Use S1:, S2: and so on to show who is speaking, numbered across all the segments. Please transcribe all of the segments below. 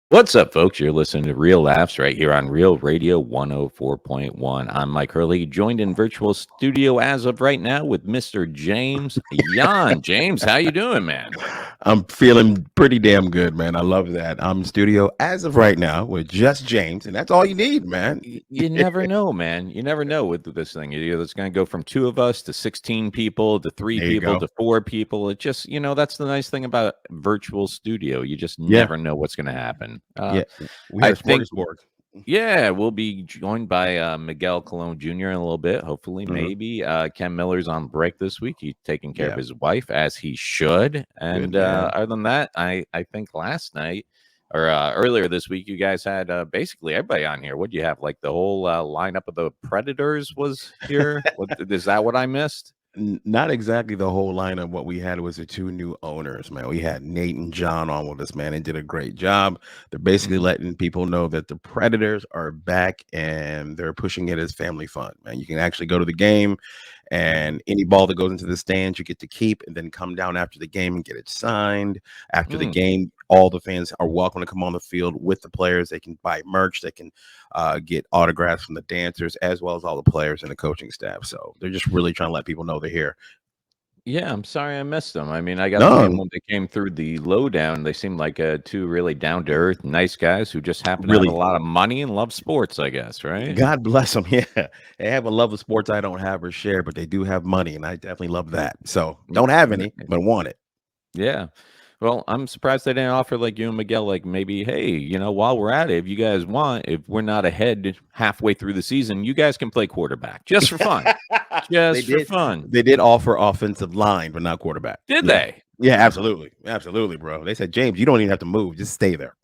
S1: What's up, folks? You're listening to Real Laughs right here on Real Radio 104.1. I'm Mike Hurley, joined in virtual studio as of right now with Mr. James Yan. James, how you doing, man?
S2: I'm feeling pretty damn good, man. I love that. I'm in studio as of right now with just James, and that's all you need, man.
S1: You never know, man. You never know with this thing. It's going to go from two of us to 16 people to three
S2: There you
S1: people
S2: go.
S1: to four people. It just, that's the nice thing about virtual studio. You just
S2: Yeah,
S1: never know what's going to happen.
S2: yeah. We
S1: I
S2: heard
S1: think
S2: smorgasbord.
S1: Yeah, we'll be joined by Miguel Colon Jr. in a little bit. Hopefully,
S2: Hmm.
S1: maybe. Ken Miller's on break this week. He's taking care of
S2: Yeah,
S1: his wife as he should.
S2: good
S1: And
S2: man.
S1: other than that, I think last night or earlier this week, you guys had basically everybody on here. What do you have? Like the whole lineup of the Predators was here. Is that what I missed?
S2: Not exactly the whole lineup. What we had was the two new owners, man. We had Nate and John on with us, man, and did a great job. They're basically
S1: Mhm.
S2: letting people know that the Predators are back and they're pushing it as family fun, man. You can actually go to the game, and any ball that goes into the stands, you get to keep, and then come down after the game and get it signed. After the
S1: Mm.
S2: game, all the fans are welcome to come on the field with the players. They can buy merch. They can get autographs from the dancers as well as all the players and the coaching staff. So they're just really trying to let people know they're here.
S1: Yeah, I'm sorry I missed them. I mean, I got to meet them
S2: No,
S1: when they came through the lowdown. They seemed like two really down to earth, nice guys who just happen to have a
S2: really,
S1: lot of money and love sports, I guess, right?
S2: God bless them. Yeah, they have a love of sports I don't have or share, but they do have money, and I definitely love that. So
S1: Mm,
S2: don't have any,
S1: nice.
S2: but want it.
S1: Yeah. Well, I'm surprised they didn't offer like you and Miguel, like maybe, hey, while we're at it, if you guys want, if we're not ahead halfway through the season, you guys can play quarterback just for fun.
S2: they
S1: Just for
S2: did.
S1: fun.
S2: They did offer offensive line, but not quarterback.
S1: Did
S2: Yeah,
S1: they?
S2: yeah, absolutely, absolutely, bro. They said, James, you don't even have to move; just stay there.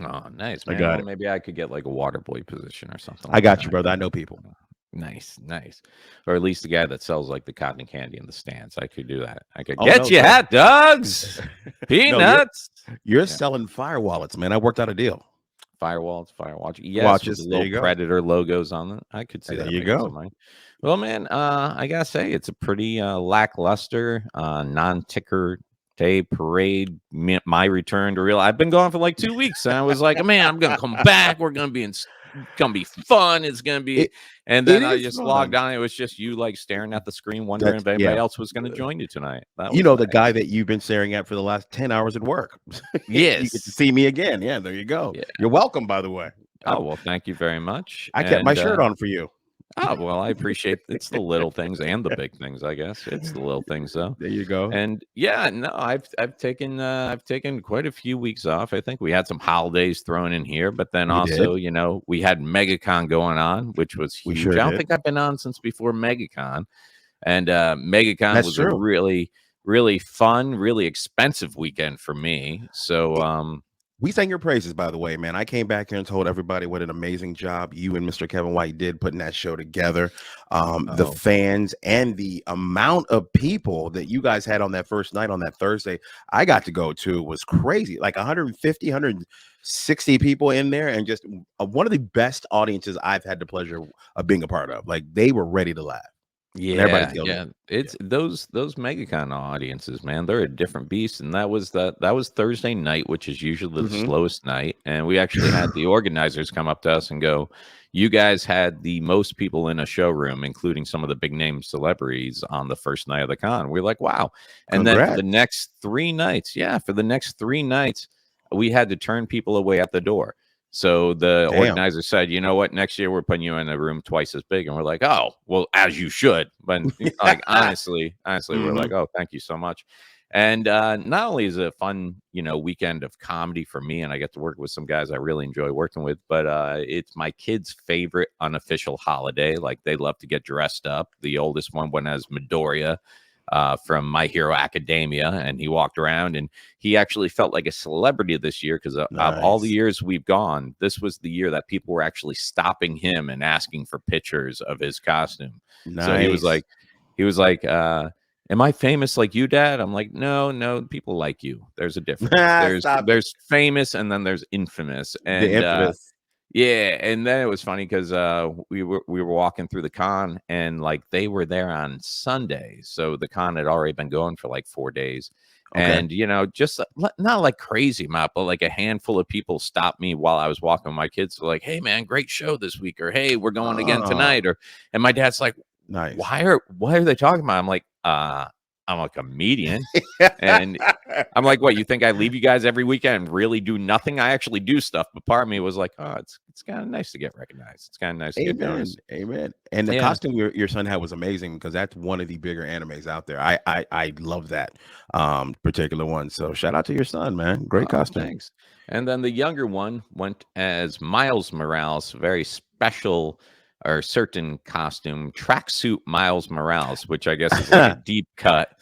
S1: Oh, nice,
S2: I
S1: man.
S2: got
S1: Well,
S2: it.
S1: maybe I could get like a water boy position or something
S2: I
S1: like
S2: got
S1: that.
S2: you, brother. I know people.
S1: Nice, nice. Or at least the guy that sells like the cotton candy in the stands. I could do that. I could
S2: Oh
S1: get
S2: no,
S1: you
S2: sir.
S1: hot dogs,
S2: No, you're
S1: peanuts.
S2: you're
S1: Yeah.
S2: selling fire wallets, man. I worked out a deal.
S1: Firewalls, firewatch. Yes, with the
S2: Watches. There
S1: little
S2: you go.
S1: predator logos on them. I could see
S2: There
S1: that
S2: you
S1: making some
S2: go.
S1: money. Well, man, I gotta say it's a pretty lackluster, non-ticker day parade. My return to real. I've been gone for like 2 weeks, and I was like, man, I'm gonna come back. We're gonna be gonna be fun. It's gonna be.
S2: It
S1: And
S2: it
S1: then I
S2: is
S1: just logged
S2: fun.
S1: on. It was just you like staring at the screen, wondering
S2: That's
S1: if anybody
S2: yeah.
S1: else was gonna join you tonight. That
S2: You
S1: was
S2: know the
S1: nice.
S2: guy that you've been staring at for the last 10 hours at work. You get to
S1: Yes.
S2: see me again. Yeah, there you go.
S1: Yeah.
S2: You're welcome, by the way.
S1: Oh well, thank you very much.
S2: I kept my
S1: And
S2: shirt on for you.
S1: Oh, well, I appreciate it's the little things and the big things, I guess. It's the little things though.
S2: There you go.
S1: And yeah, no, I've taken quite a few weeks off. I think we had some holidays thrown in here, but then
S2: We
S1: also,
S2: did.
S1: we had Megacon going on, which was
S2: We
S1: huge.
S2: sure
S1: I don't
S2: did.
S1: think I've been on since before Megacon. And Megacon
S2: That's
S1: was a
S2: true.
S1: really, really fun, really expensive weekend for me. So
S2: We sang your praises, by the way, man. I came back here and told everybody what an amazing job you and Mr. Kevin White did putting that show together. The
S1: oh
S2: fans and the amount of people that you guys had on that first night on that Thursday, I got to go to was crazy. Like 150, 160 people in there, and just one of the best audiences I've had the pleasure of being a part of. Like they were ready to laugh, and everybody
S1: yeah,
S2: killed it.
S1: yeah.
S2: Yeah.
S1: It's those MegaCon audiences, man. They're a different beast, and that was Thursday night, which is usually the
S2: Hmm.
S1: slowest night. And we actually had the organizers come up to us and go, "You guys had the most people in a showroom, including some of the big name celebrities, on the first night of the con." We're like, "Wow!" And then for the
S2: Congrats.
S1: next 3 nights, yeah, for the next 3 nights, we had to turn people away at the door. So the
S2: Damn.
S1: organizer said, "You know what? Next year we're putting you in a room twice as big." And we're like, "Oh, well, as you should." But like honestly, we're
S2: Hmm.
S1: like, "Oh, thank you so much." And not only is it a fun, weekend of comedy for me, and I get to work with some guys I really enjoy working with, but it's my kids' favorite unofficial holiday. Like they love to get dressed up. The oldest one went as Midoriya from My Hero Academia, and he walked around and he actually felt like a celebrity this year because of all the
S2: Nice.
S1: years we've gone. This was the year that people were actually stopping him and asking for pictures of his costume. So
S2: Nice.
S1: he was like, am I famous like you, Dad? I'm like, no, no, people like you. There's a difference. There's
S2: Stop it.
S1: there's famous and then there's infamous.
S2: The
S1: And
S2: infamous.
S1: yeah, and then it was funny because we were walking through the con and like they were there on Sunday, so the con had already been going for like 4 days,
S2: Okay.
S1: And, just not like crazy amount, but like a handful of people stopped me while I was walking with my kids. They're like, "Hey, man, great show this week," or "Hey, we're going again
S2: Oh,
S1: tonight," and my dad's like,
S2: nice.
S1: why are they talking about it?" I'm like, I'm a comedian, and I'm like, "What, you think I leave you guys every weekend and really do nothing? I actually do stuff." But part of me was like, "Oh, it's kind of nice to get recognized. It's kind of nice to get
S2: Amen,
S1: noticed."
S2: amen. And the
S1: Yeah.
S2: costume your son had was amazing because that's one of the bigger animes out there. I love that particular one. So shout out to your son, man. Great
S1: Oh,
S2: costume.
S1: thanks. And then the younger one went as Miles Morales, very special or certain costume, tracksuit Miles Morales, which I guess is like a deep cut.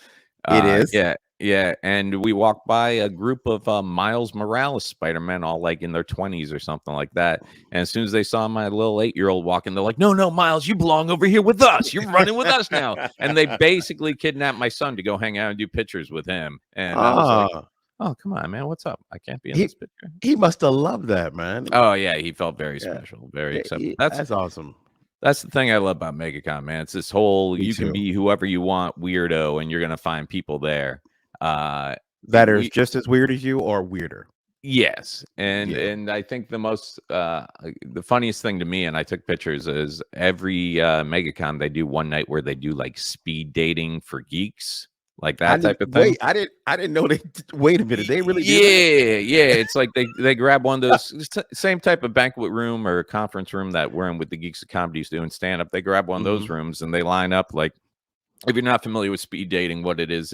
S2: It is.
S1: Yeah, yeah. And we walked by a group of Miles Morales Spider-Men, all like in their 20s or something like that. And as soon as they saw my little 8-year-old walking, they're like, "No, no, Miles, you belong over here with us. You're running with us now." And they basically kidnapped my son to go hang out and do pictures with him. And I was like,
S2: Ah,
S1: "Oh, come on, man. What's up? I can't be in
S2: he
S1: this picture."
S2: he must have loved that, man.
S1: Oh, yeah, he felt very
S2: Yeah,
S1: special, very
S2: yeah,
S1: accepted. That's
S2: that's awesome.
S1: that's the thing I love about Megacon, man. It's this whole
S2: Me
S1: you can
S2: too.
S1: be whoever you want weirdo, and you're gonna find people there. Uh,
S2: That is
S1: we
S2: just as weird as you or weirder.
S1: Yes, and
S2: Yeah.
S1: I think the funniest thing to me, and I took pictures, is every Megacon they do one night where they do like speed dating for geeks, like
S2: I
S1: that
S2: didn't
S1: type of thing.
S2: wait. I didn't know they wait a minute. They really do that?
S1: Yeah, yeah. It's like they grab one of those same type of banquet room or conference room that we're in with the Geeks of Comedies doing stand up. They grab one of those
S2: Mhm.
S1: rooms and they line up. Like, if you're not familiar with speed dating, what it is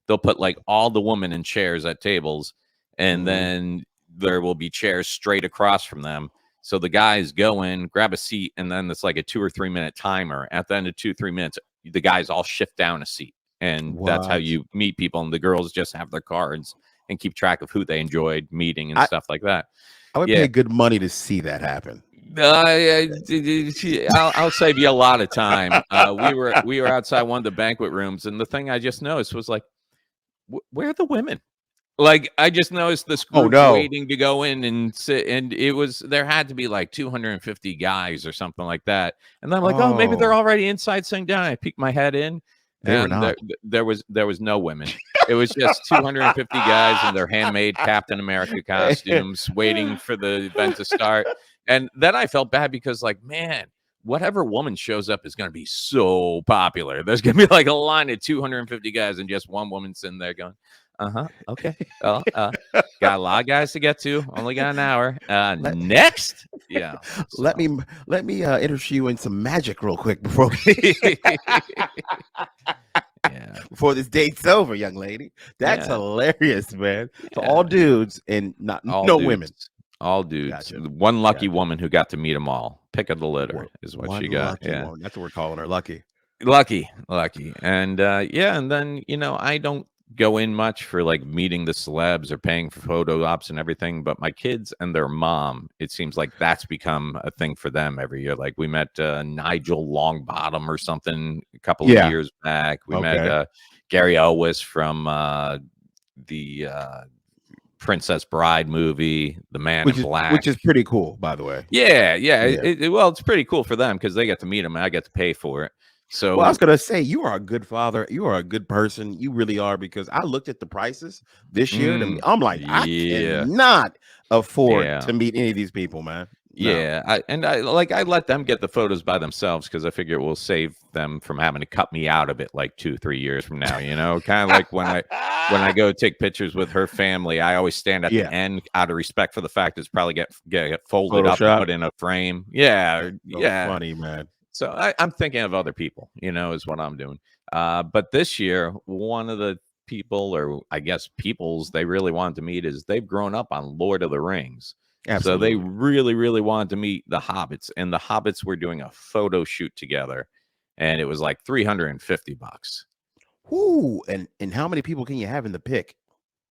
S1: they'll put like all the women in chairs at tables, and
S2: Mhm.
S1: then there will be chairs straight across from them. So the guys go in, grab a seat, and then it's like a 2 or 3 minute timer. At the end of 2 3 minutes, the guys all shift down a seat, and that's how
S2: What?
S1: you meet people. And the girls just have their cards and keep track of who they enjoyed meeting and
S2: I
S1: stuff like that.
S2: I would
S1: Yeah.
S2: pay good money to see that happen.
S1: I'll save you a lot of time. We were outside one of the banquet rooms, and the thing I just noticed was like, where are the women? Like, I just noticed this
S2: Oh,
S1: group
S2: no.
S1: waiting to go in and sit, and there had to be like 250 guys or something like that. And I'm like, "Oh, maybe they're
S2: Oh,
S1: already inside sitting down." I peeked my head in,
S2: they were
S1: and
S2: not.
S1: there was no women. It was just 250 guys in their handmade Captain America costumes waiting for the event to start. And then I felt bad because, like, man, whatever woman shows up is going to be so popular. There's going to be like a line of 250 guys and just one woman sitting there going, "Uh-huh, okay. Well, got a lot of guys to get to. Only got an hour.
S2: Let
S1: Next." Yeah.
S2: let
S1: So.
S2: me let me, interest you in some magic real quick before
S1: Yeah.
S2: before this date's over, young lady. That's
S1: Yeah.
S2: hilarious, man. So all
S1: Yeah.
S2: dudes and not
S1: All
S2: no women.
S1: dudes. All dudes.
S2: Gotcha,
S1: One lucky
S2: gotcha.
S1: woman who got to meet them all. Pick of the litter
S2: One
S1: is what
S2: one
S1: she got.
S2: lucky
S1: Yeah.
S2: woman. That's what we're calling her, lucky.
S1: Lucky, lucky. And yeah, and then, I don't go in much for like meeting the celebs or paying for photo ops and everything, but my kids and their mom, it seems like that's become a thing for them every year. Like, we met Nigel Longbottom or something a couple of
S2: Yeah,
S1: years back. We met
S2: okay.
S1: Gary Elwes from the Princess Bride movie, The Man in
S2: Which
S1: Black.
S2: is pretty cool, by the way.
S1: Yeah, yeah.
S2: Yeah.
S1: Well, it's pretty cool for them because they get to meet him and I get to pay for it.
S2: Well, I was
S1: So.
S2: gonna say you are a good father. You are a good person. You really are because I looked at the prices this year. I'm like, I
S1: Yeah,
S2: cannot afford
S1: yeah,
S2: to meet any of these people, man. No.
S1: yeah. I let them get the photos by themselves because I figure it will save them from having to cut me out of it like 2 3 years from now. Kind of like when I go take pictures with her family, I always stand at the
S2: Yeah.
S1: end out of respect for the fact it's probably get folded up and
S2: Photoshop.
S1: put in a frame. Yeah,
S2: That's so
S1: yeah.
S2: funny, man.
S1: So I'm thinking of other people, is what I'm doing. But this year, one of the people, or I guess peoples they really wanted to meet is they've grown up on Lord of the Rings. So they
S2: Absolutely.
S1: really, really wanted to meet the Hobbits. And the Hobbits were doing a photo shoot together. And it was like $350.
S2: And how many people can you have in the pic?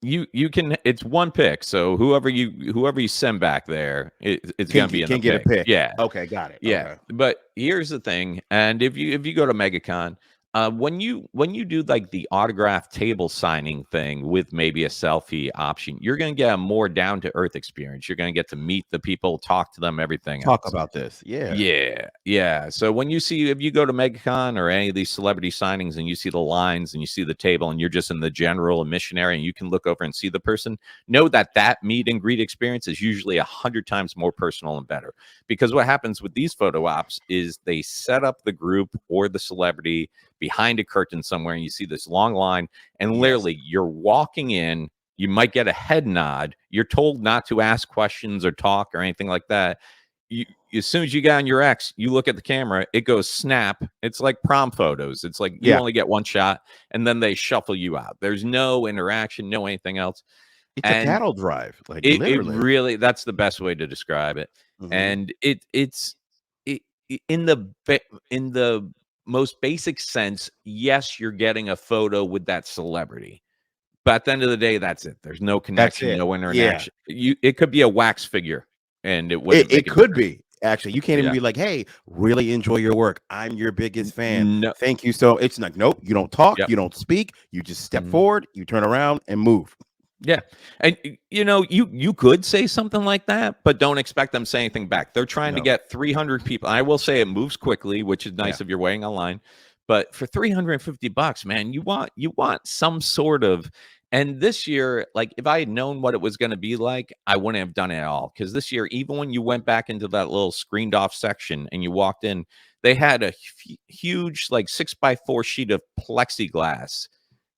S1: You can, it's one pick. So whoever you send back there, it's gonna be in the
S2: Can get a
S1: pick.
S2: pic.
S1: Yeah.
S2: Okay, got it.
S1: Yeah,
S2: Okay.
S1: but here's the thing, and if you go to MegaCon, When you do like the autograph table signing thing with maybe a selfie option, you're going to get a more down to earth experience. You're going to get to meet the people, talk to them, everything
S2: Talk
S1: else.
S2: about this. Yeah.
S1: Yeah, yeah. So when you see if you go to Megacon or any of these celebrity signings and you see the lines and you see the table and you're just in the general admission area and you can look over and see the person, know that that meet and greet experience is usually 100 times more personal and better. Because what happens with these photo ops is they set up the group or the celebrity behind a curtain somewhere and you see this long line and
S2: Yes.
S1: literally you're walking in. You might get a head nod. You're told not to ask questions or talk or anything like that. You, as soon as you get on your X, you look at the camera, it goes snap. It's like prom photos. It's like you
S2: Yeah.
S1: only get one shot and then they shuffle you out. There's no interaction, no anything else.
S2: It's a
S1: And
S2: cattle drive, like
S1: it
S2: literally.
S1: really that's the best way to describe it.
S2: Hmm.
S1: And it, in the most basic sense, yes, you're getting a photo with that celebrity. But at the end of the day, that's it. There's no
S2: That's
S1: connection,
S2: it.
S1: no
S2: Yeah.
S1: interaction. It could be a wax figure and it
S2: It
S1: wouldn't make
S2: it
S1: a
S2: could
S1: difference.
S2: be, actually. You can't even
S1: Yeah.
S2: be like, "Hey, really enjoy your work. I'm your biggest fan.
S1: No.
S2: Thank you." So it's like, nope, you don't talk,
S1: Yep.
S2: you don't speak, you just step
S1: Mhm.
S2: forward, you turn around and move.
S1: Yeah. And you could say something like that, but don't expect them to say anything back. They're trying to
S2: No.
S1: get 300 people. I will say it moves quickly, which is
S2: Yeah.
S1: nice if you're waiting online. But for $350, man, you want some sort of. And this year, like if I had known what it was going to be like, I wouldn't have done it at all. Because this year, even when you went back into that little screened off section and you walked in, they had a huge like 6x4 sheet of plexiglass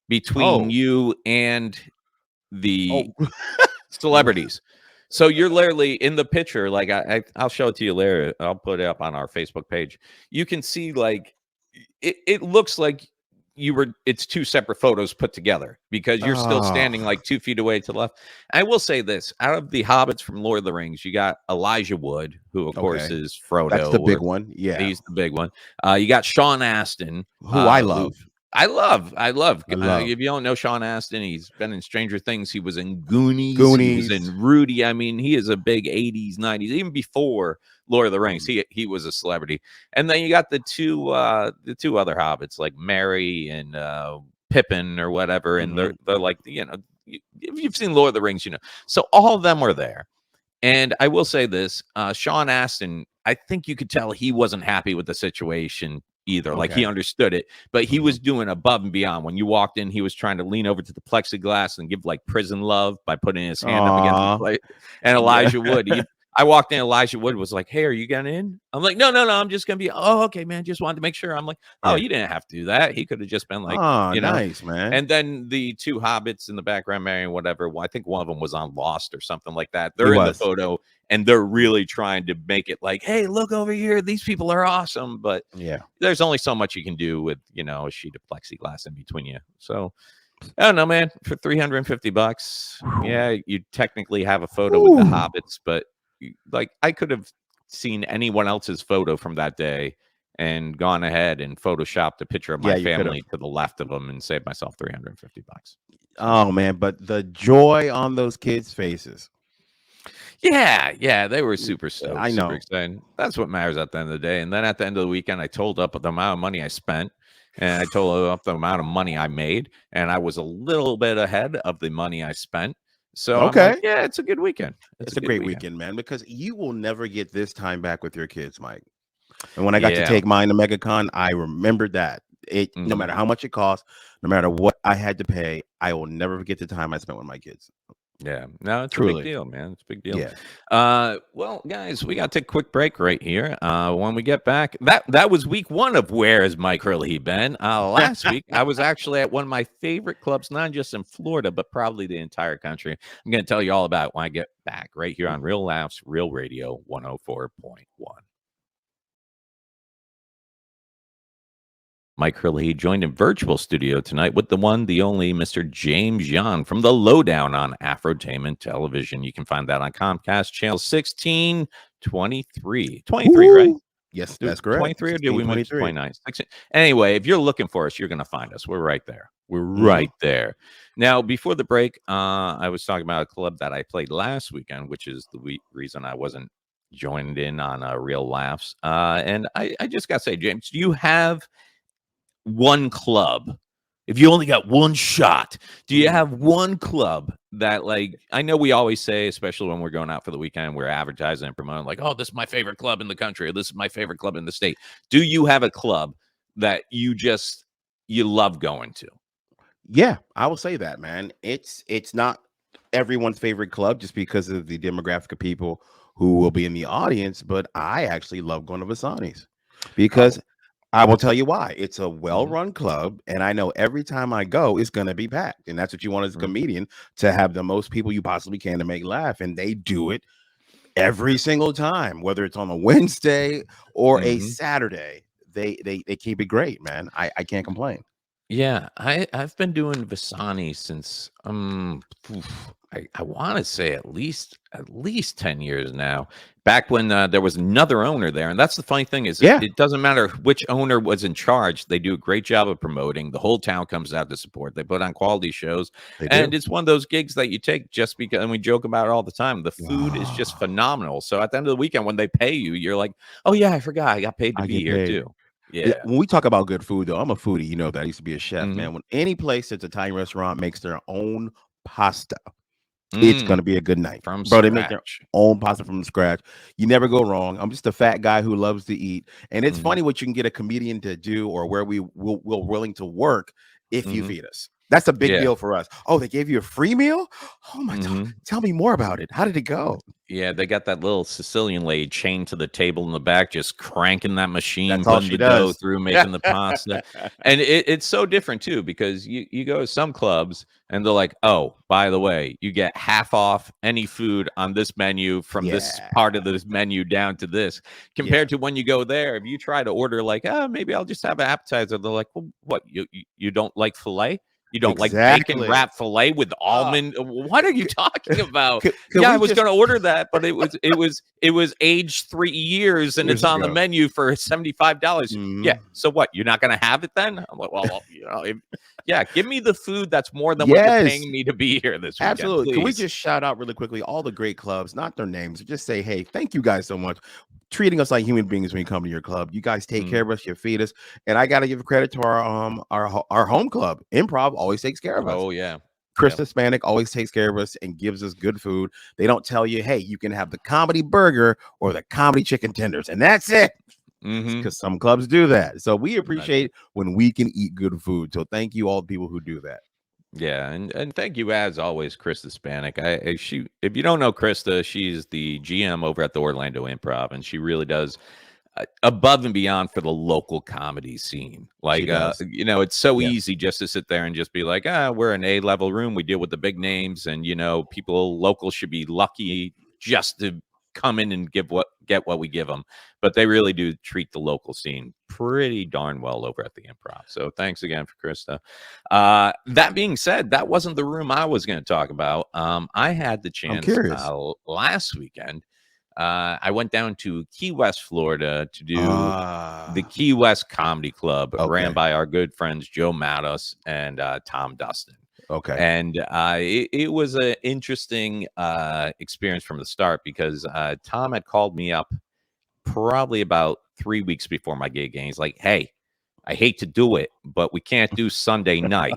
S1: between
S2: Oh.
S1: you and the
S2: Oh.
S1: celebrities. So you're literally in the picture, like I'll show it to you later. I'll put it up on our Facebook page. You can see like it looks like it's two separate photos put together because you're still standing
S2: Oh,
S1: like 2 feet away to the left. I will say this: out of the hobbits from Lord of the Rings, you got Elijah Wood, who of course
S2: okay.
S1: is
S2: That's the
S1: Frodo,
S2: big
S1: or
S2: one. Yeah.
S1: he's the big one. You got Sean Astin,
S2: Who I
S1: who
S2: love.
S1: I love.
S2: I love.
S1: If you don't know Sean Astin, he's been in Stranger Things. He was in Goonies. He was in
S2: Goonies.
S1: Rudy. I mean, he is a big '80s, '90s, even before Lord of the Rings.
S2: Mhm.
S1: He was a celebrity. And then you got the two other hobbits like Mary and Pippin or whatever, and
S2: Mhm.
S1: they're like if you've seen Lord of the Rings, so all of them are there. And I will say this, Sean Astin, I think you could tell he wasn't happy with the situation either. Like he
S2: Okay.
S1: understood it, but he
S2: Mhm.
S1: was doing above and beyond. When you walked in, he was trying to lean over to the plexiglass and give like prison love by putting his hand up against the
S2: Aw.
S1: plate. And
S2: Yeah.
S1: Elijah Wood, I walked in, Elijah Wood was like, "Hey, are you getting in?" I'm like, "No, no, no, I'm just gonna be." Oh, okay, man. Just wanted to make sure. I'm like, "Oh,
S2: Yeah.
S1: you didn't have to do that. He could have just been like,
S2: Oh,
S1: you know."
S2: nice, man.
S1: And then the two hobbits in the background, marrying whatever. Well, I think one of them was on Lost or something like that.
S2: He
S1: They're in the
S2: was.
S1: photo and they're
S2: Mhm.
S1: really trying to make it like, hey, look over here. These people are awesome. But
S2: Yeah.
S1: there's only so much you can do with, a sheet of plexiglass in between you. So I don't know, man. For $350, yeah, you technically have a photo with the
S2: Whew.
S1: hobbits, but like I could have seen anyone else's photo from that day and gone ahead and photoshopped a picture of my
S2: Yeah, you could've.
S1: family to the left of them and saved myself $350. So
S2: Oh, man, but the joy on those kids' faces.
S1: yeah, yeah, they were
S2: Mm,
S1: super stoked,
S2: I
S1: super
S2: know.
S1: excited. That's what matters at the end of the day. And then at the end of the weekend, I told up the amount of money I spent, and I told up the amount of money I made, and I was a little bit ahead of the money I spent. So I'm like,
S2: Okay.
S1: yeah, it's a good weekend. It's a
S2: It's a
S1: good
S2: great
S1: weekend.
S2: weekend, man, because you will never get this time back with your kids, Mike. And when I got to
S1: Yeah.
S2: take mine to MegaCon, I remembered that. No matter
S1: Mhm.
S2: how much it cost, no matter what I had to pay, I will never forget the time I spent with my kids.
S1: Yeah. No, it's a big
S2: Truly.
S1: deal, man. It's a big deal.
S2: Yeah.
S1: Well, guys, we got to take a quick break right here. When we get back, that was week one of Where Is Mike Hurley Been? Last week, I was actually at one of my favorite clubs, not just in Florida, but probably the entire country. I'm going to tell you all about it when I get back right here on Real Laughs, Real Radio 104.1. Mike Hurley joined in virtual studio tonight with the one, the only Mr. James Young from the Lowdown on Afrotainment Television. You can find that on Comcast channel 1623. 23, right?
S2: Woo! Yes,
S1: Do
S2: that's correct.
S1: 23 or did we move to
S2: 1623.
S1: 29? Anyway, if you're looking for us, you're going to find us. We're right there. We're
S2: Mhm.
S1: right there. Now, before the break, I was talking about a club that I played last weekend, which is the reason I wasn't joined in on Real Laughs. And I just got to say, James, do you have one club, if you only got one shot, do you
S2: Mm.
S1: have one club that, like, I know we always say, especially when we're going out for the weekend, we're advertising and promoting, like, oh, this is my favorite club in the country, or this is my favorite club in the state. Do you have a club that you love going to?
S2: Yeah, I will say that, man. It's not everyone's favorite club just because of the demographic of people who will be in the audience, but I actually love going to Vasani's because
S1: Oh,
S2: I will tell you why. It's a
S1: mhm,
S2: well-run club, and I know every time I go, it's gonna be packed. And that's what you want as a
S1: mhm,
S2: comedian, to have the most people you possibly can to make laugh. And they do it every single time, whether it's on a Wednesday or a
S1: mhm.
S2: Saturday. They keep it great, man. I can't complain.
S1: Yeah, I've been doing Visani since I want to say at least 10 years now. Back when there was another owner there, and that's the funny thing is
S2: Yeah,
S1: it doesn't matter which owner was in charge. They do a great job of promoting. The whole town comes out to support. They put on quality shows,
S2: they
S1: and
S2: do.
S1: it's one of those gigs that you take just because. And we joke about it all the time. The food is just
S2: Ah,
S1: phenomenal. So at the end of the weekend, when they pay you, you're like, oh yeah, I forgot I got paid to
S2: I
S1: be
S2: get
S1: here
S2: paid.
S1: too. Yeah.
S2: When we talk about good food, though, I'm a foodie. You know that. I used to be a chef,
S1: Hmm.
S2: man. When any place that's Italian restaurant makes their own pasta, it's
S1: Mm,
S2: gonna be a good night.
S1: from
S2: Bro, they make their
S1: scratch.
S2: own pasta from scratch. You never go wrong. I'm just a fat guy who loves to eat. And it's
S1: Mhm,
S2: funny what you can get a comedian to do, or where we're willing to work if you
S1: mhm.
S2: feed us. That's a big
S1: Yeah.
S2: deal for us. Oh, they gave you a free meal? Oh my god.
S1: Mhm.
S2: Tell me more about it. How did it go?
S1: Yeah, they got that little Sicilian lady chained to the table in the back, just cranking that machine,
S2: That's all
S1: putting
S2: she
S1: the dough
S2: does.
S1: through, making the pasta. And it's so different too, because you go to some clubs and they're like, "Oh, by the way, you get half off any food on this menu from this
S2: Yeah.
S1: part of this menu down to this."
S2: Yeah.
S1: Compared to when you go there, if you try to order like, "Oh, maybe I'll just have an appetizer," they're like, "Well, what? You don't like filet? You don't like bacon
S2: Exactly.
S1: wrapped filet with
S2: Uh,
S1: almond? What are you talking about?"
S2: could
S1: Yeah, I
S2: we
S1: was
S2: just
S1: gonna order that, but it was aged 3 years and it's
S2: years
S1: on the
S2: ago?
S1: menu for $75. Yeah,
S2: Mhm.
S1: so what? You're not gonna have it then? I'm like, "Well, yeah, give me the food that's more than what you're
S2: Yes.
S1: paying me to be here this weekend,
S2: Absolutely. Can we
S1: please."
S2: just shout out really quickly all the great clubs, not their names, just say, hey, thank you guys so much treating us like human beings when we come to your club. You guys take care
S1: Mhm.
S2: of us, you feed us. And I gotta give credit to our home club. Improv always takes care of us.
S1: Oh, yeah.
S2: Chris
S1: Yep.
S2: Hispanic always takes care of us and gives us good food. They don't tell you, hey, you can have the comedy burger or the comedy chicken tenders, and that's it.
S1: Mhm.
S2: Because some clubs do that. So we
S1: That's it.
S2: appreciate when we can eat good food. So thank you all the people who do that.
S1: Yeah, and thank you as always, Chris Hispanic. She if you don't know Krista, she's the GM over at the Orlando Improv, and she really does above and beyond for the local comedy scene.
S2: She
S1: Like,
S2: does.
S1: it's so
S2: Yes.
S1: easy just to sit there and just be like, we're an A-level room. We deal with the big names, and people local should be lucky just to come in and get what we give them. But they really do treat the local scene pretty darn well over at the Improv. So thanks again for Krista. That being said, that wasn't the room I was going to talk about. I had the
S2: I'm
S1: chance
S2: curious.
S1: last weekend. I went down to Key West, Florida to do the
S2: Ah,
S1: Key West Comedy Club, ran
S2: okay.
S1: by our good friends Joe Mattos and Tom Dustin.
S2: Okay.
S1: And it was an interesting experience from the start because Tom had called me up probably about 3 weeks before my gig. And he's like, "Hey, I hate to do it, but we can't do Sunday night.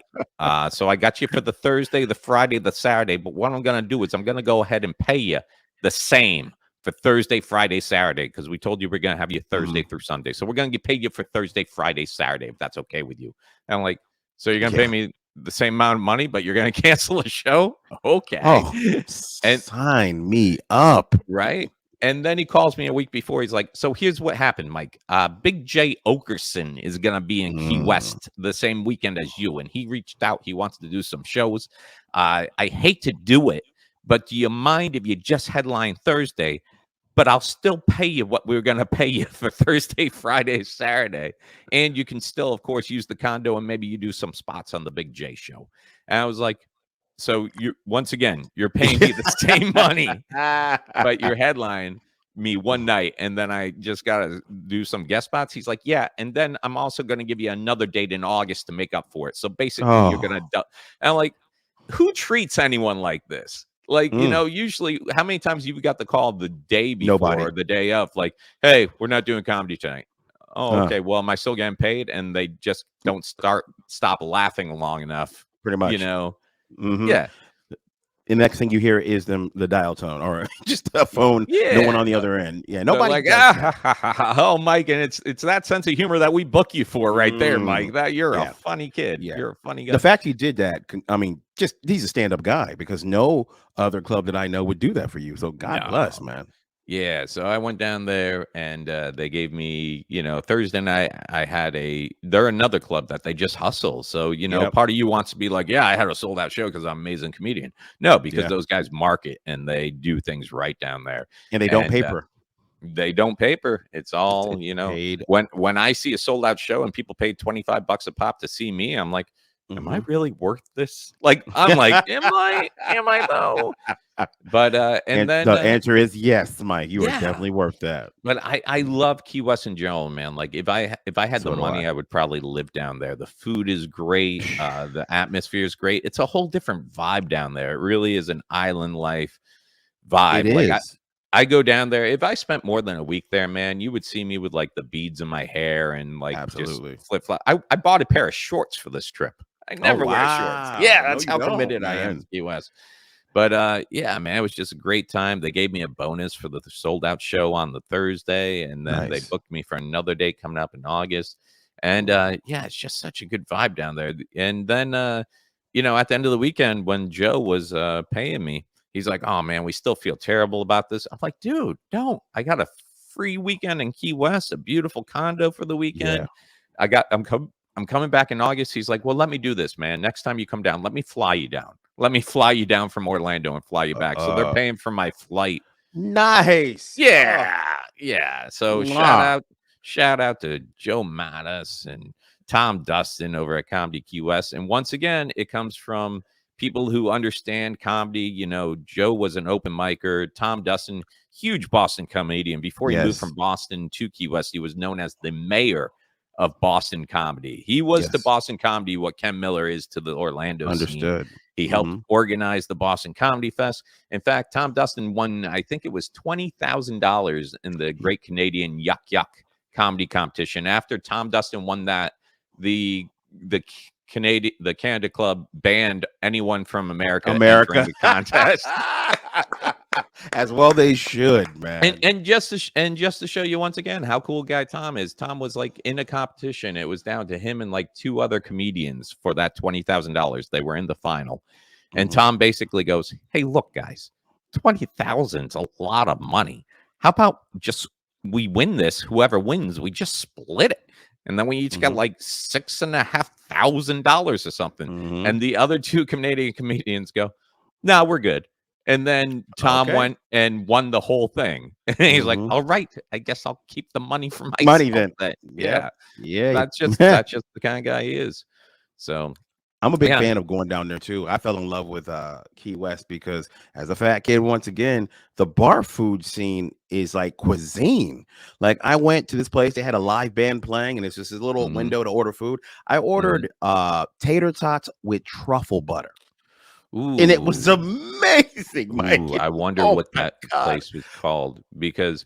S1: So I got you for the Thursday, the Friday, the Saturday. But what I'm going to do is I'm going to go ahead and pay you the same for Thursday, Friday, Saturday, because we told you we're going to have you Thursday
S2: Mhm.
S1: through Sunday. So we're going to get paid you for Thursday, Friday, Saturday, if that's okay with you." And I'm like, "So you're going to pay
S2: Yeah.
S1: me the same amount of money, but you're going to cancel a show? Okay."
S2: Oh,
S1: And
S2: sign me up.
S1: right? And then he calls me a week before. He's like, "So here's what happened, Mike. Big J Okerson is gonna be in Key
S2: Mm.
S1: West the same weekend as you, and he reached out. He wants to do some shows. I hate to do it, but do you mind if you just headline Thursday? But I'll still pay you what we are gonna pay you for Thursday, Friday, Saturday, and you can still, of course, use the condo, and maybe you do some spots on the Big J show." And I was like, "So you once again, you're paying me the same money, but your headline me one night and then I just gotta do some guest spots." He's like, "Yeah, and then I'm also gonna give you another date in August to make up for it. So basically you're gonna
S2: Oh,
S1: du." And I'm like, who treats anyone like this? Like,
S2: mm,
S1: usually how many times you've got the call the day before
S2: nobody.
S1: or the day of, like, "Hey, we're not doing comedy tonight." oh, okay, well, am I still getting paid? And they just don't stop laughing long enough,
S2: Pretty
S1: you
S2: much.
S1: know?
S2: Mhm.
S1: Yeah.
S2: The next thing you hear is the dial tone or just a phone, no one
S1: Yeah.
S2: on the other end. Yeah,
S1: They're
S2: nobody
S1: like,
S2: does
S1: ah, ha,
S2: that.
S1: ha, ha, ha. Oh, Mike, and it's that sense of humor that we book you for right there,
S2: Mm,
S1: Mike. That you're a
S2: yeah,
S1: funny kid.
S2: yeah.
S1: You're a funny
S2: The
S1: guy.
S2: fact he did that, I mean, just he's a stand-up guy because no other club that I know would do that for you. So God bless,
S1: No.
S2: man.
S1: Yeah, so I went down there and they gave me, Thursday night I had they're another club that they just hustle. So,
S2: Yep.
S1: part of you wants to be like, yeah, I had a sold out show because I'm an amazing comedian. No, because
S2: Yeah.
S1: those guys market and they do things right down there.
S2: And they don't
S1: And
S2: paper.
S1: they don't paper. It's all,
S2: It's paid.
S1: when I see a sold out show and people paid $25 a pop to see me, I'm like, am I
S2: Mhm.
S1: really worth this? Like, I'm like, am I? Am I though? But and
S2: And
S1: then
S2: the answer is yes, Mike. You are
S1: yeah.
S2: definitely worth that.
S1: But I love Key West in general, man. Like if I had the
S2: So do I.
S1: money, I would probably live down there. The food is great, the atmosphere is great. It's a whole different vibe down there. It really is an island life
S2: It
S1: vibe. Like
S2: is.
S1: I go down there. If I spent more than a week there, man, you would see me with like the beads in my hair and like just
S2: Absolutely.
S1: flip flop. I bought a pair of shorts for this trip. I
S2: Oh,
S1: never wear shorts. Yeah,
S2: wow. No,
S1: that's
S2: you
S1: how
S2: don't,
S1: committed I am to
S2: man.
S1: Key West. But yeah, man, it was just a great time. They gave me a bonus for the sold out show on the Thursday, and then they
S2: Nice.
S1: booked me for another day coming up in August. And
S2: Mhm.
S1: yeah, it's just such a good vibe down there. And then at the end of the weekend when Joe was paying me, he's like, "Oh man, we still feel terrible about this." I'm like, "Dude, don't. I got a free weekend in Key West, a beautiful condo for the
S2: Yeah.
S1: weekend. I'm coming back in August." He's like, "Well, let me do this, man. Next time you come down, let me fly you down. Let me fly you down from Orlando and fly you back." So they're
S2: Uh,
S1: paying for my flight.
S2: nice. Oh,
S1: Yeah, yeah. So
S2: mwah.
S1: shout out to Joe Mattis and Tom Dustin over at Comedy Key West. And once again, it comes from people who understand comedy. Joe was an open micer. Tom Dustin, huge Boston comedian. Before he moved
S2: Yes.
S1: from Boston to Key West, he was known as the mayor of Boston comedy. He was to
S2: Yes.
S1: Boston comedy what Ken Miller is to the Orlando scene.
S2: Understood.
S1: He helped
S2: Mhm.
S1: organize the Boston Comedy Fest. In fact, Tom Dustin won, I think it was $20,000 in the Great Canadian Yuck Yuck comedy competition. After Tom Dustin won that, the the Canada Club banned anyone from America entering
S2: America.
S1: the contest.
S2: As well they should,
S1: And
S2: man.
S1: and just to just to show you once again how cool guy Tom is, Tom was like in a competition. It was down to him and like two other comedians for that $20,000. They were in the final, and
S2: Mhm.
S1: Tom basically goes, "Hey, look, guys, 20,000's a lot of money. How about just we win this? Whoever wins, we just split it, and then we each got
S2: Mhm.
S1: like $6,500 or something."
S2: Mhm.
S1: And the other two Canadian comedians go, "No, we're good." And then Tom
S2: Okay.
S1: went and won the whole thing. And he's like,
S2: Mhm.
S1: "All right, I guess I'll keep the money for
S2: Money
S1: myself
S2: then.
S1: then."
S2: Yep.
S1: Yeah.
S2: Yeah.
S1: That's just the kind of guy he is. So,
S2: I'm a big
S1: yeah.
S2: fan of going down there too. I fell in love with Key West because as a fat kid, once again, the bar food scene is like cuisine. Like I went to this place, they had a live band playing, and it's just this little
S1: Mhm,
S2: window to order food. I
S1: mhm.
S2: ordered tater tots with truffle butter. And it was
S1: Ooh.
S2: amazing,
S1: Ooh,
S2: Mike.
S1: I wonder
S2: Oh
S1: what
S2: my
S1: that
S2: god.
S1: place was called, because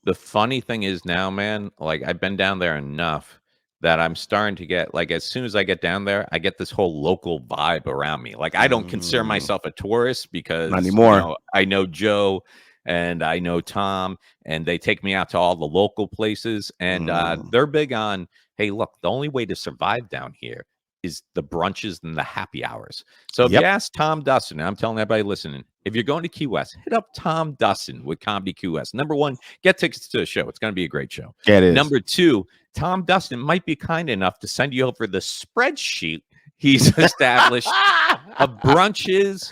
S1: the funny thing is now, man, like, I've been down there enough that I'm starting to get like, as soon as I get down there, I get this whole local vibe around me. Like, I don't consider
S2: Mm,
S1: myself a tourist
S2: not
S1: because,
S2: anymore.
S1: I know Joe and I know Tom, and they take me out to all the local places, and,
S2: Mm,
S1: they're big on, "Hey, look, the only way to survive down here is the brunches and the happy hours." So if you
S2: yep.
S1: ask Tom Dustin, and I'm telling everybody listening, if you're going to Key West, hit up Tom Dustin with Comedy Key West. Number one, get tickets to the show. It's going to be a great show.
S2: Yeah, it is.
S1: Number two, Tom Dustin might be kind enough to send you over the spreadsheet he's established of brunches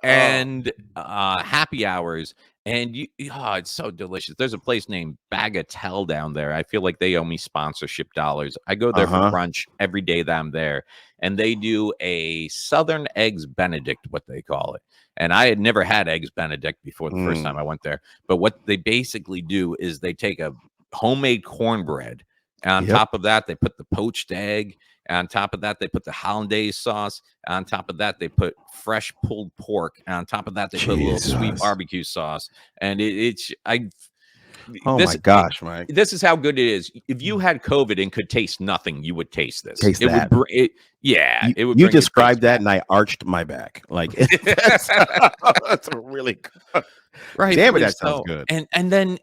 S2: Oh,
S1: and happy hours. And it's so delicious. There's a place named Bagatelle down there. I feel like they owe me sponsorship dollars. I go there for
S2: uh-huh.
S1: brunch every day that I'm there, and they do a Southern Eggs Benedict, what they call it. And I had never had Eggs Benedict before the first time
S2: Mm,
S1: I went there. But what they basically do is they take a homemade cornbread, and on
S2: yep.
S1: top of that, they put the poached egg. And on top of that, they put the hollandaise sauce. On top of that, they put fresh pulled pork. And on top of that, they put a little sweet
S2: Jesus.
S1: barbecue sauce. And it's I.
S2: Oh my
S1: this
S2: gosh, Mike.
S1: this is how good it is. If you had COVID and could taste nothing, you would taste this.
S2: Taste that.
S1: Yeah, it would
S2: You
S1: bring your taste
S2: described that,
S1: back.
S2: and I arched my back. Like that's a really damn it.
S1: Rightfully
S2: That sounds
S1: so.
S2: good.
S1: And then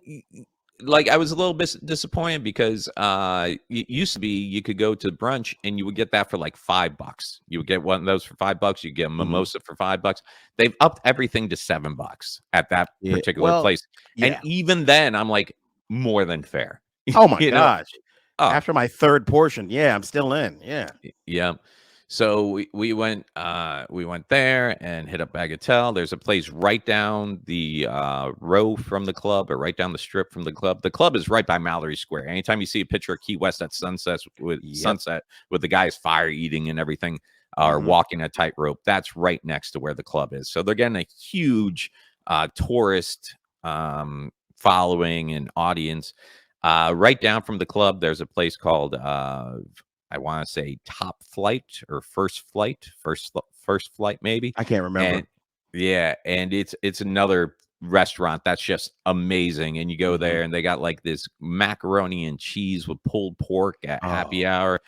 S1: like I was a little bit disappointed because it used to be you could go to brunch and you would get that for like $5. You would get one of those for $5. You get a
S2: Mhm.
S1: mimosa for $5. They've upped everything to $7 at that
S2: Yeah.
S1: particular
S2: Well,
S1: place. And
S2: yeah.
S1: even then I'm like, more than fair.
S2: Oh my
S1: You know?
S2: gosh.
S1: Oh,
S2: After my third portion, yeah, I'm still in. Yeah.
S1: yeah. So we went there and hit up Bagatelle. There's a place right down the row from the club, or right down the strip from the club. The club is right by Mallory Square. Anytime you see a picture of Key West at
S2: Yep.
S1: sunset with the guys fire eating and everything, or
S2: Mhm.
S1: walking a tightrope, that's right next to where the club is. So they're getting a huge tourist following and audience. Right down from the club, there's a place called I want to say Top Flight or First Flight maybe.
S2: I can't remember.
S1: And yeah, and it's another restaurant that's just amazing. And you go
S2: Mhm.
S1: there and they got like this macaroni and cheese with pulled pork at happy
S2: Oh,
S1: hour.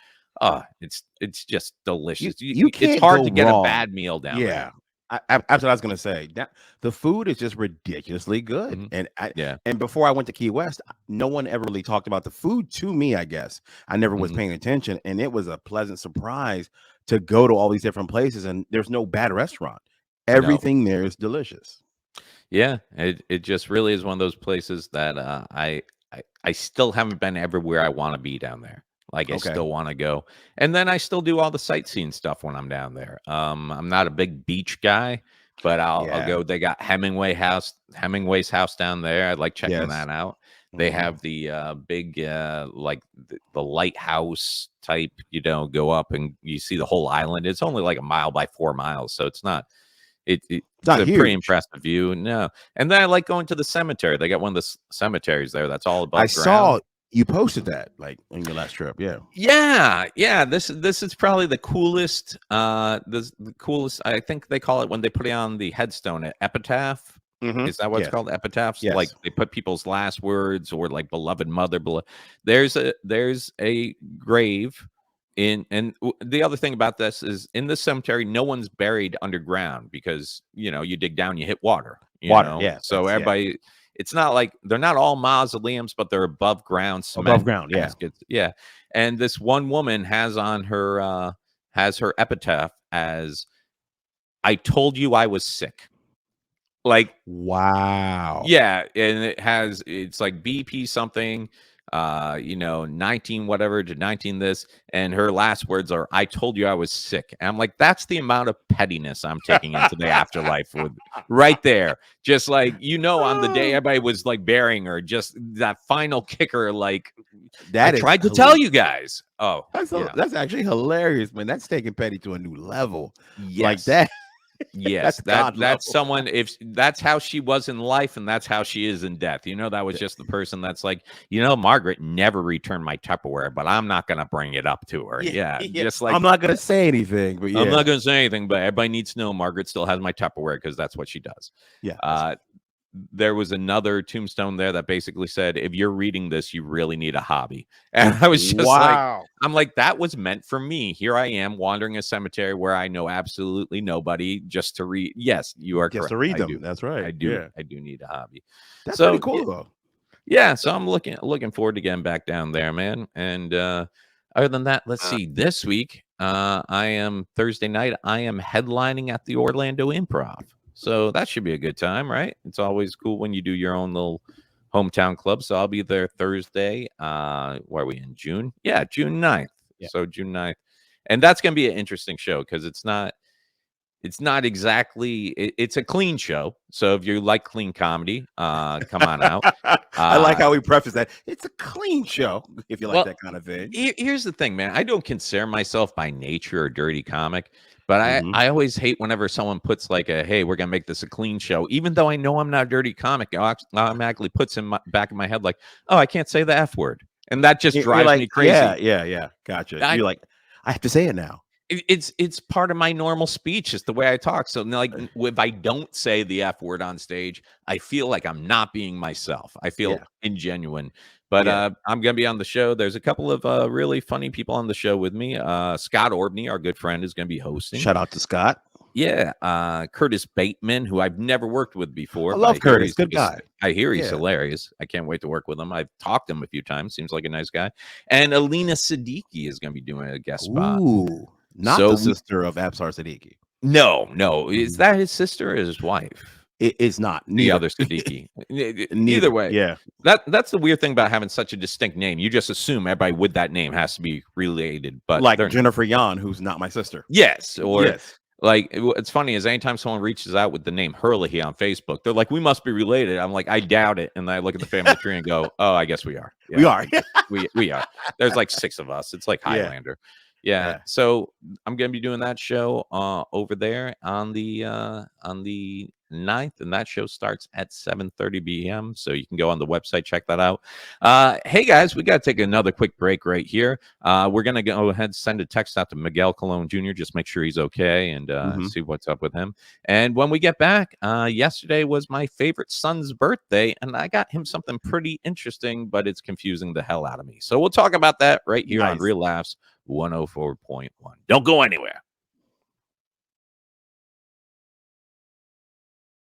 S1: Oh, it's just
S2: you
S1: delicious.
S2: you
S1: It's
S2: can't
S1: hard
S2: go
S1: to get a
S2: wrong.
S1: bad meal down there.
S2: Yeah. That's what I was gonna say. That the food is just ridiculously good.
S1: Mhm.
S2: And
S1: Yeah.
S2: before I went to Key West, no one ever really talked about the food to me, I guess. I never was
S1: Mhm.
S2: paying attention, and it was a pleasant surprise to go to all these different places, and there's no bad restaurant.
S1: No.
S2: Everything there is delicious.
S1: Yeah, it just really is one of those places that I still haven't been everywhere I want to be down there. Like I
S2: Okay.
S1: still want to go, and then I still do all the sightseeing stuff when I'm down there. I'm not a big beach guy, but I'll
S2: Yeah.
S1: go. They got Hemingway's house down there. I like checking
S2: Yes.
S1: that out. They
S2: Mhm.
S1: have the big like the lighthouse type. Go up and you see the whole island. It's only like a mile by 4 miles, so it's not
S2: It's
S1: it's
S2: not
S1: a pretty
S2: huge.
S1: impressive view, no, and then I like going to the cemetery. They got one of the cemeteries there that's all
S2: I
S1: above ground.
S2: saw you posted that, like, on your last trip, yeah.
S1: Yeah, yeah, this is probably the coolest, the coolest, I think they call it when they put it on the headstone, an epitaph.
S2: Mhm.
S1: Is that what it's
S2: Yes.
S1: called? Epitaphs? Like,
S2: Yes.
S1: they put people's last words or, like, beloved mother, there's a grave the other thing about this is in this cemetery, no one's buried underground because, you dig down, you hit water,
S2: Water, yeah,
S1: so
S2: that's yeah.
S1: everybody, it's not like they're not all mausoleums, but they're above ground
S2: Above
S1: cement
S2: ground, yeah.
S1: caskets. Yeah. And this one woman has her epitaph as, "I told you I was sick." Like,
S2: Wow.
S1: yeah, and it's like BP something, 19 whatever to 19 this, and her last words are, "I told you I was sick." And I'm like, that's the amount of pettiness I'm taking into the afterlife with right there. Just like, on the day
S2: Oh,
S1: everybody was like burying her, just that final kicker, like, I
S2: that is
S1: tried to tell you guys. Oh, yeah.
S2: that's actually hilarious, man. That's taking petty to a new level. Like
S1: Yes.
S2: that,
S1: Yes,
S2: that's God
S1: that's
S2: level.
S1: someone, if that's how she was in life and that's how she is in death. That was just the person that's like, Margaret never returned my Tupperware, but I'm not gonna bring it up to her.
S2: Yeah,
S1: Yeah,
S2: yeah.
S1: just
S2: I'm
S1: like,
S2: not gonna say anything, but
S1: I'm not
S2: yeah.
S1: gonna say anything, but everybody needs to know Margaret still has my Tupperware because that's what she does.
S2: Yeah, that's
S1: Uh, there was another tombstone there that basically said, "If you're reading this, you really need a hobby." And I was just like,
S2: wow.
S1: I'm like, that was meant for me. Here I am wandering a cemetery where I know absolutely nobody, just to read. Yes, you are
S2: Just to
S1: correct.
S2: read
S1: I
S2: them.
S1: do.
S2: That's right.
S1: I do.
S2: Yeah.
S1: I do need a hobby.
S2: That's pretty
S1: So
S2: cool though.
S1: yeah, so I'm looking forward to getting back down there, man. And other than that, let's see. This week, I am Thursday night. I am headlining at the Orlando Improv, so that should be a good time, right? It's always cool when you do your own little hometown club. So I'll be there Thursday. Where are we in June? Yeah, June 9th.
S2: Yeah.
S1: So June 9th. And that's gonna be an interesting show because it's not exactly it's a clean show. So if you like clean comedy, come on out.
S2: I like
S1: Uh
S2: how we preface that. It's a clean show, if you like
S1: well,
S2: that kind of thing.
S1: here's the thing, man. I don't consider myself by nature a dirty comic, but I,
S2: Mhm.
S1: I always hate whenever someone puts like hey, we're gonna make this a clean show, even though I know I'm not a dirty comic. It automatically puts in my back of my head like, oh, I can't say the F word, and that just
S2: You're
S1: drives
S2: like,
S1: me
S2: yeah,
S1: crazy.
S2: yeah, yeah. Gotcha.
S1: I
S2: You're like, I have to say it now.
S1: It's part of my normal speech. It's the way I talk. So, like, if I don't say the F word on stage, I feel like I'm not being myself. I feel
S2: Yeah.
S1: ingenuine. But
S2: Yeah.
S1: I'm gonna be on the show. There's a couple of really funny people on the show with me. Scott Orbney, our good friend, is gonna be hosting.
S2: Shout out to Scott.
S1: Yeah, Curtis Bateman, who I've never worked with before,
S2: I
S1: but
S2: love Curtis. Good guy.
S1: I hear he's
S2: Yeah.
S1: hilarious. I can't wait to work with him. I've talked to him a few times. Seems like a nice guy. And Alina Siddiqui is gonna be doing a guest spot.
S2: Ooh, not
S1: So
S2: the sister of Absar Siddiqui.
S1: no. Is that his sister or his wife?
S2: It's not.
S1: The
S2: Neither.
S1: other Siddiqui. Either
S2: Neither.
S1: way,
S2: Yeah.
S1: that's the weird thing about having such a distinct name. You just assume everybody with that name has to be related, but
S2: Like
S1: they're
S2: Jennifer Yan, who's not my sister.
S1: yes, or
S2: Yes.
S1: like what's funny is anytime someone reaches out with the name Hurley on Facebook, they're like, "We must be related." I'm like, "I doubt it," and I look at the family tree and go, "Oh, I guess we are.
S2: We
S1: Yeah,
S2: are.
S1: we are." There's like 6 of us. It's like
S2: Yeah.
S1: Highlander. Yeah.
S2: Yeah.
S1: So I'm gonna be doing that show over there on the 9th, and that show starts at 7:30 p.m. So you can go on the website, check that out. Hey guys, we gotta take another quick break right here. We're gonna go ahead and send a text out to Miguel Colon Jr. Just make sure he's okay and
S2: Mhm.
S1: see what's up with him. And when we get back, yesterday was my favorite son's birthday, and I got him something pretty interesting, but it's confusing the hell out of me. So we'll talk about that right here on
S2: Nice.
S1: Real Laughs 104.1. Don't go anywhere.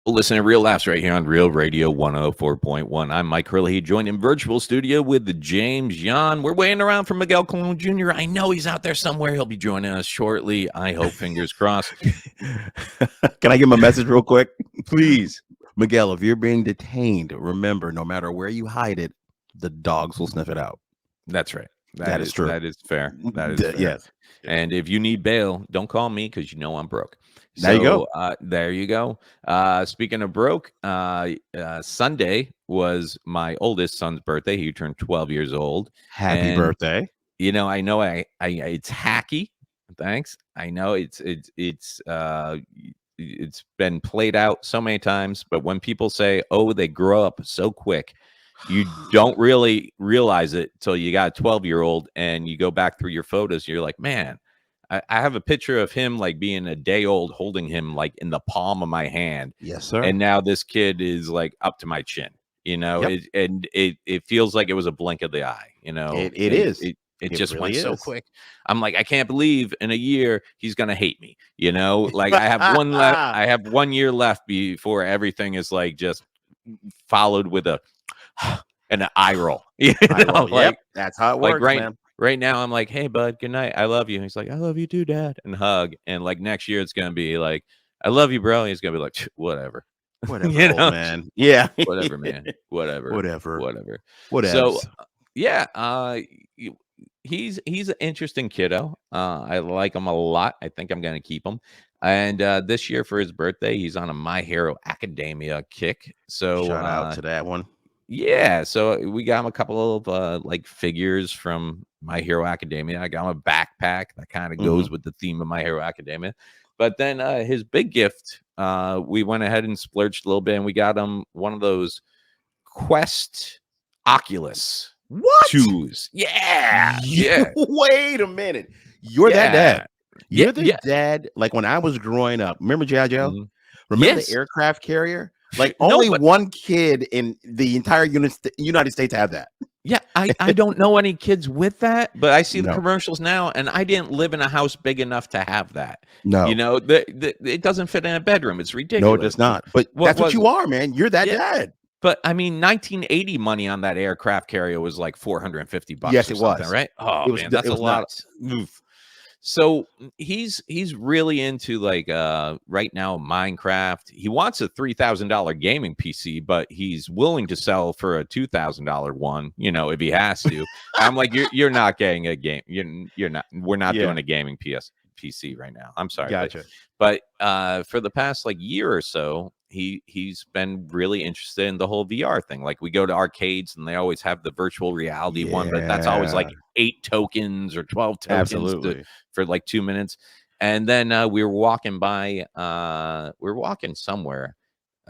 S1: Listen to Real Laughs right here on Real Radio 104.1. I'm Myke Hurley, joined in virtual studio with James Yan. We're waiting around for Miguel Colon Jr. I know he's out there somewhere. He'll be joining us shortly. I hope, fingers crossed.
S2: Can I give him a message real quick?
S1: Please.
S2: Miguel, if you're being detained, remember, no matter where you hide it, the dogs will sniff it out.
S1: That's right.
S2: That is true.
S1: That is fair. That is fair.
S2: Yes.
S1: And if you need bail, don't call me because you know I'm broke.
S2: There you go.
S1: There you go. Speaking of broke, Sunday was my oldest son's birthday. He turned 12 years old.
S2: Happy
S1: And,
S2: birthday.
S1: you know, I know it's hacky. Thanks. I know it's been played out so many times, but when people say, "Oh, they grow up so quick," you don't really realize it till you got a 12-year-old and you go back through your photos. You're like, man, I have a picture of him like being a day old, holding him like in the palm of my hand.
S2: Yes, sir.
S1: And now this kid is like up to my chin, you know,
S2: Yep.
S1: it feels like it was a blink of the eye, you know,
S2: It is.
S1: It
S2: It
S1: just
S2: really
S1: went so
S2: is.
S1: quick. I'm like, I can't believe in a year he's gonna hate me, you know. Like I have one left. I have 1 year left before everything is like just followed with a and an eye roll. You know,
S2: Yep. That's how it
S1: like
S2: works, man.
S1: right now, I'm like, hey bud, good night. I love you. He's like, I love you too, dad, and hug. And like next year, it's gonna be like, I love you, bro. He's gonna be like, whatever.
S2: Whatever,
S1: You
S2: old
S1: know?
S2: man. Yeah.
S1: Whatever, man. Whatever.
S2: Whatever.
S1: Whatever. So
S2: Whatevs.
S1: yeah, he's an interesting kiddo. I like him a lot. I think I'm gonna keep him. And this year for his birthday, he's on a My Hero Academia kick. So
S2: Shout out to that one.
S1: yeah, so we got him a couple of like figures from My Hero Academia. I got him a backpack that kind of goes with the theme of My Hero Academia. But then his big gift, we went ahead and splurged a little bit, and we got him one of those Quest Oculus
S2: What?
S1: 2s. Yeah, yeah.
S2: Wait a minute. You're that dad.
S1: Yeah,
S2: You're the dad. Like when I was growing up, remember G.I. Joe?
S1: Mhm.
S2: Remember
S1: Yes.
S2: the aircraft carrier? Like
S1: No,
S2: only
S1: but-
S2: one kid in the entire United States had that.
S1: Yeah, I don't know any kids with that, but I see the
S2: No.
S1: commercials now, and I didn't live in a house big enough to have that.
S2: No.
S1: You know, it doesn't fit in a bedroom. It's ridiculous.
S2: No, it does not. But that's what you are, man. You're that
S1: Yeah.
S2: dad.
S1: But I mean, 1980 money on that aircraft carrier was like $450.
S2: Yes,
S1: or
S2: it
S1: something,
S2: was.
S1: right? Oh
S2: It was
S1: man, that's a lot.
S2: nuts.
S1: Oof. So he's really into like right now Minecraft. He wants a $3,000 gaming PC, but he's willing to sell for a $2,000 one, you know, if he has to. I'm like, you're not getting a game. You're not. We're not doing a gaming PC right now. I'm sorry.
S2: Gotcha.
S1: But for the past like year or so, he's been really interested in the whole VR thing. Like we go to arcades and they always have the virtual reality one, but that's always like 8 tokens or 12 tokens
S2: Absolutely.
S1: for like 2 minutes. And then we were walking by, we were walking somewhere,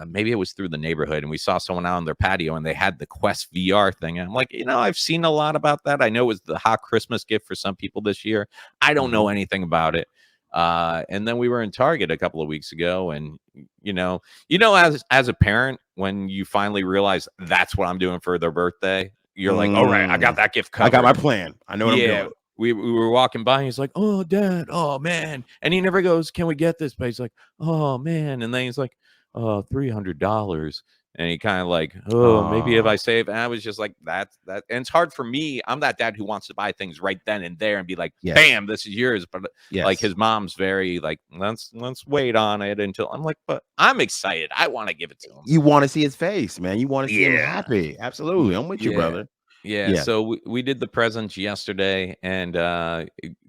S1: maybe it was through the neighborhood, and we saw someone out on their patio and they had the Quest VR thing. And I'm like, I've seen a lot about that. I know it was the hot Christmas gift for some people this year. I don't
S2: Mhm.
S1: know anything about it. And then we were in Target a couple of weeks ago, and as a parent, when you finally realize that's what I'm doing for their birthday, you're like, all right, I got
S2: Mm.
S1: that gift
S2: I got my
S1: covered.
S2: plan. I know what I'm
S1: Yeah,
S2: doing.
S1: we were walking by, and he's like, "Oh, Dad, oh, man," and he never goes, "Can we get this?" But he's like, "Oh, man," and then he's like, "Oh, $300," and he kinda like, "Oh, maybe if I
S2: Oh,
S1: save," and I was just like, "That's that," and it's hard for me. I'm that dad who wants to buy things right then and there and be like,
S2: yes.
S1: "Bam, this is yours," but, like,
S2: Yes.
S1: his mom's very like, "Let's wait on it until," I'm like, "But I'm excited. I wanna give it to him."
S2: You wanna see his face, man. You wanna see him
S1: Yeah.
S2: happy. Absolutely. I'm with you,
S1: Yeah.
S2: brother.
S1: Yeah,
S2: Yeah.
S1: so we did the presents yesterday, and,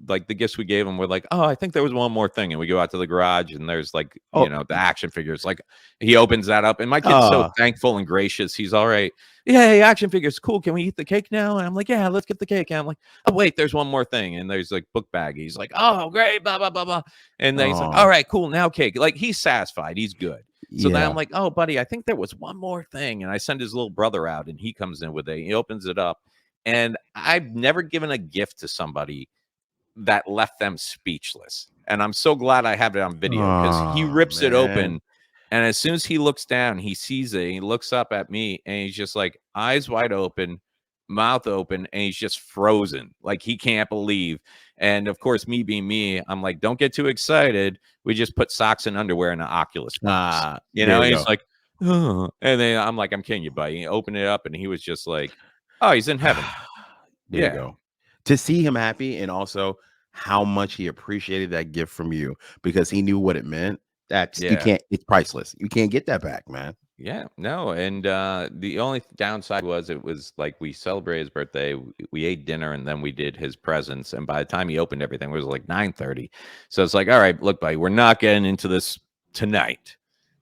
S1: like, the gifts we gave him were like, "Oh, I think there was one more thing," and we go out to the garage, and there's, like,
S2: Oh,
S1: the action figures, like, he opens that up, and my kid's so
S2: uh,
S1: thankful and gracious, he's alright, "Yay, action figures, cool, can we eat the cake now?" And I'm like, "Yeah, let's get the cake," and I'm like, "Oh, wait, there's one more thing," and there's, like, book bag, he's like, "Oh, great, blah, blah, blah, blah," and then he's like,
S2: oh,
S1: "Alright, cool, now cake," like, he's satisfied, he's good. So then I'm
S2: yeah.
S1: like, "Oh, buddy, I think there was one more thing," and I send his little brother out, and he comes in with it, he opens it up, and I've never given a gift to somebody that left them speechless. And I'm so glad I have it on video because he
S2: Oh,
S1: rips it
S2: man.
S1: open. And as soon as he looks down, he sees it. He looks up at me and he's just like eyes wide open, mouth open, and he's just frozen. Like he can't believe. And of course, me being me, I'm like, don't get too excited. We just put socks and underwear in an Oculus box.
S2: There you
S1: And he's
S2: go.
S1: like, oh. And then I'm like, I'm kidding you, buddy. He opened it up and he was just like, oh, he's in heaven.
S2: There you
S1: Yeah.
S2: go. To see him happy and also how much he appreciated that gift from you because he knew what it meant, that's you
S1: Yeah.
S2: can't it's priceless. You can't get that back, man.
S1: Yeah, no, and the only downside was it was like we celebrated his birthday, we ate dinner, and then we did his presents. And by the time he opened everything, it was like 9:30. So it's like, all right, look, buddy, we're not getting into this tonight.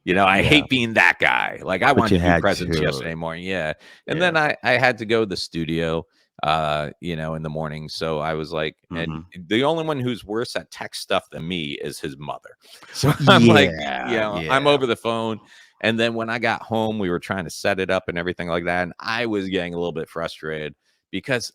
S1: I
S2: Yeah,
S1: hate being that guy. Like I
S2: but
S1: wanted
S2: you
S1: to do
S2: had
S1: presents
S2: to.
S1: yesterday morning, yeah. And then
S2: Yeah.
S1: I had to go to the studio, in the morning. So I was like, and
S2: Mhm.
S1: the only one who's worse at tech stuff than me is his mother. So I'm like,
S2: Yeah,
S1: I'm
S2: yeah.
S1: over the phone, and then when I got home, we were trying to set it up and everything like that, and I was getting a little bit frustrated because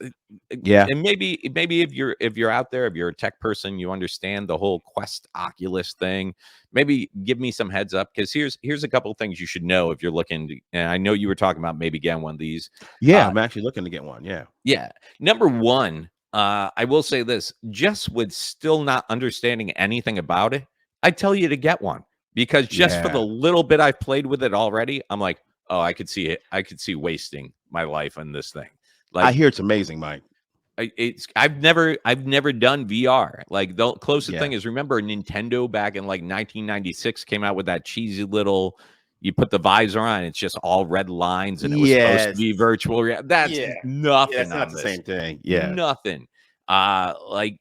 S2: Yeah.
S1: and maybe if you're out there, if you're a tech person, you understand the whole Quest Oculus thing. Maybe give me some heads up because here's a couple of things you should know if you're looking to, and I know you were talking about maybe getting one of these.
S2: Yeah,
S1: Uh
S2: I'm actually looking to get one, yeah.
S1: yeah. Number one, I will say this, just with still not understanding anything about it, I tell you to get one because just for the
S2: Yeah.
S1: little bit I've played with it already, I'm like, oh, I could see it. I could see wasting my life on this thing.
S2: I
S1: Like
S2: hear it's amazing, Mike.
S1: I've never done VR. Like the closest
S2: Yeah.
S1: thing is remember Nintendo back in like 1996 came out with that cheesy little you put the visor on, it's just all red lines and it was supposed to
S2: Yes.
S1: be virtual That's
S2: Yeah. Yeah,
S1: nothing
S2: that's not
S1: on
S2: the
S1: this.
S2: same thing. Yeah.
S1: Nothing. Like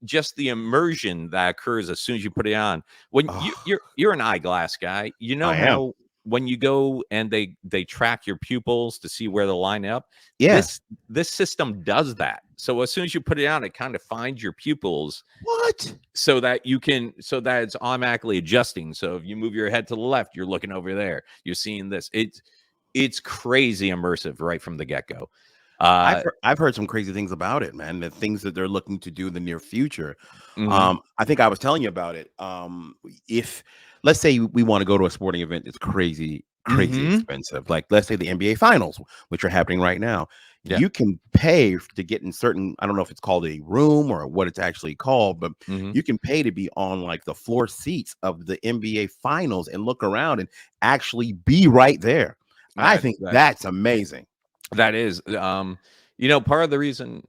S1: just the immersion that occurs as soon as you put it on. When you,
S2: Oh,
S1: you're an eyeglass guy, you know
S2: I am.
S1: how when you go and they track your pupils to see where to line up.
S2: Yeah.
S1: This system does that. So as soon as you put it on, it kind of finds your pupils
S2: What?
S1: so that it's automatically adjusting. So if you move your head to the left, you're looking over there. You're seeing this. It's crazy immersive right from the get go. Uh,
S2: I've heard some crazy things about it, man. The things that they're looking to do in the near future.
S1: mhm,
S2: I think I was telling you about it. If let's say we want to go to a sporting event that's crazy, crazy
S1: mhm,
S2: expensive, like let's say the NBA finals, which are happening right now,
S1: yeah,
S2: you can pay to get in certain, I don't know if it's called a room or what it's actually called, but
S1: mhm.
S2: you can pay to be on like the floor seats of the NBA finals and look around and actually be right there. I
S1: That
S2: think
S1: that
S2: that's amazing.
S1: that is, part of the reason